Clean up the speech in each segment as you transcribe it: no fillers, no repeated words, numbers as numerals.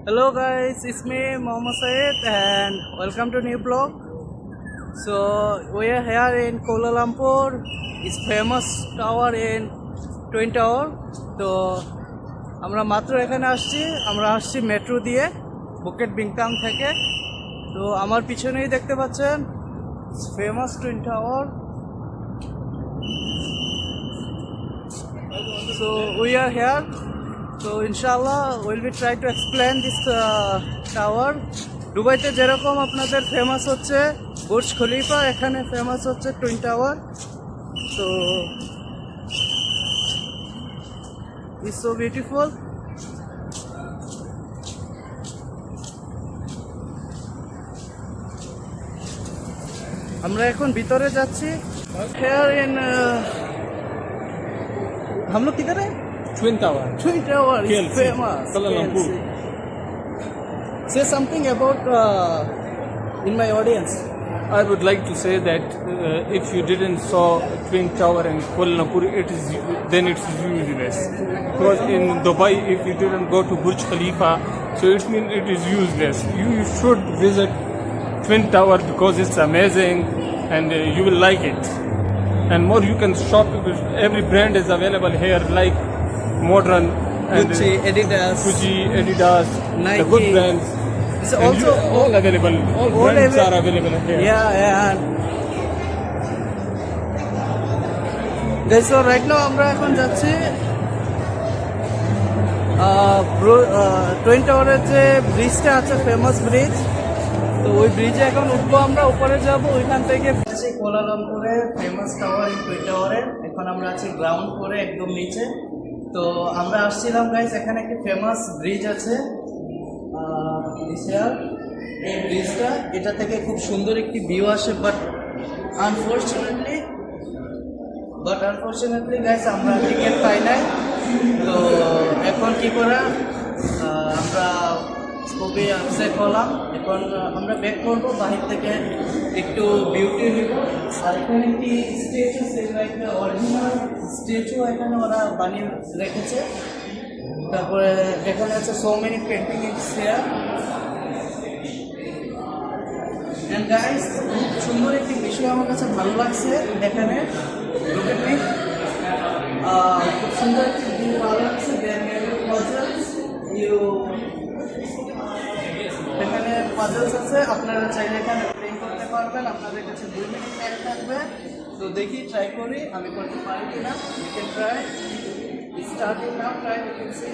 Hello guys, it's me Mohammad Said and welcome to new vlog. So we are here in Kuala Lumpur. It's famous tower in Twin Tower. তো আমরা মাত্র এখানে আসছি metro দিয়ে bouquet বিংটাং থেকে। তো আমার পিছনেই দেখতে পাচ্ছেন famous twin tower. So we are here. So inshallah we'll be try to explain this tower. দুবাইতে যেরকম আপনাদের ফেমাস হচ্ছে বুর্জ খলিফা, এখানে ফেমাস হচ্ছে twin tower. So it's so beautiful. আমরা এখন ভিতরে যাচ্ছি। Here in हम लोग किधर है? Twin Tower. Twin Tower is KLC, famous. Kuala Lumpur. Say something about in my audience. I would like to say that if you didn't saw Twin Tower in Kuala Lumpur, then it's useless. Because in Dubai, if you didn't go to Burj Khalifa, so it means it is useless. You should visit Twin Tower because it's amazing and you will like it. And more, you can shop. Every brand is available here, like Modern and Gucci, Adidas, Fuji, Adidas, Nike. the good brands. It's And also all available. All brands are available here. Yeah. Guys, so right now আমরা এখন যাচ্ছি twin টাওয়ারের যে ব্রিজটা আছে, famous bridge. তো ওই ব্রিজে এখন উঠবো, আমরা উপরে যাবো। ওইখান থেকে কোলালামপুরে ফেমাস টাওয়ার এই টুইন টাওয়ারে। এখন আমরা আছি গ্রাউন্ড ফ্লোরে একদম নিচে। তো আমরা আসছিলাম গাইস, এখানে একটি ফেমাস ব্রিজ আছে এই ব্রিজটা, এটা থেকে খুব সুন্দর একটি ভিউ আসে। বাট আনফর্চুনেটলি গাইস আমরা টিকিট পাই নাই। তো এখন কি করা, আমরা খুবই আপসেট হলাম। এখন আমরা ব্যাক করবো, বাহির থেকে একটু বিউটি নিব। আর এখানে একটি স্ট্যাচু, একটা অরিজিনাল স্ট্যাচু এখানে ওরা বানিয়ে রেখেছে। তারপরে এখানে আছে so many painting it's here. And guys, খুব সুন্দর একটি বিষয় আমার কাছে ভালো লাগছে এখানে। লুক এট মি, খুব সুন্দর একটি জিনিস ভালো লাগছে। এখানে পাজলস আছে, আপনারা চাইলে এখানে প্লে করতে পারবেন। আপনাদের কাছে 2 মিনিট টাইম থাকবে। তো দেখি, ট্রাই করি আমি করতে পারি কিনা। You can try, starting now, try, you can see.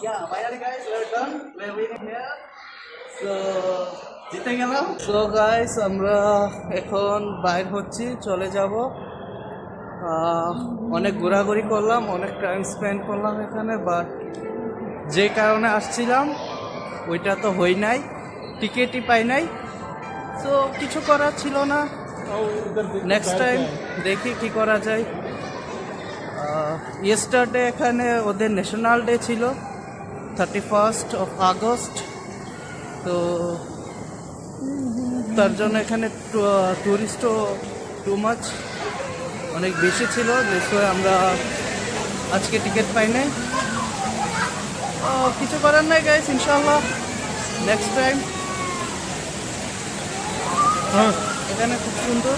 Yeah, finally guys, we're done. We're winning here. So, জিতে গেলাম। So guys, আমরা এখন বাইর হচ্ছি, চলে যাব। অনেক ঘোরাঘুরি করলাম, অনেক টাইম স্পেন্ড করলাম এখানে। বাট যে কারণে আসছিলাম ওইটা তো হই নাই, টিকিটই পাই নাই। সো কিছু করার ছিল না। নেক্সট টাইম দেখি কি করা যায়। ইয়েস্টারডে এখানে ওদের ন্যাশনাল ডে ছিল, 31st of August। তো তার জন্য এখানে টুরিস্টও টু মাচ, অনেক বেশি ছিল। যেহেতু আমরা আজকে টিকিট পাই নাই, কিছু করার নাই গাইস। ইনশাআল্লাহ নেক্সট টাইম। এখানে খুব সুন্দর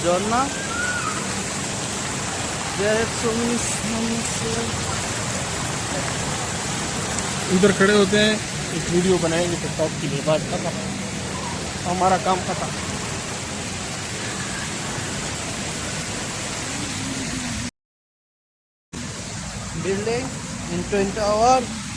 ঝর্ণা। उधर खड़े होते हैं, एक वीडियो बनाएंगे टिकटॉक के लिए, बात खत्म, हमारा काम खत्म। Building in Twin Tower.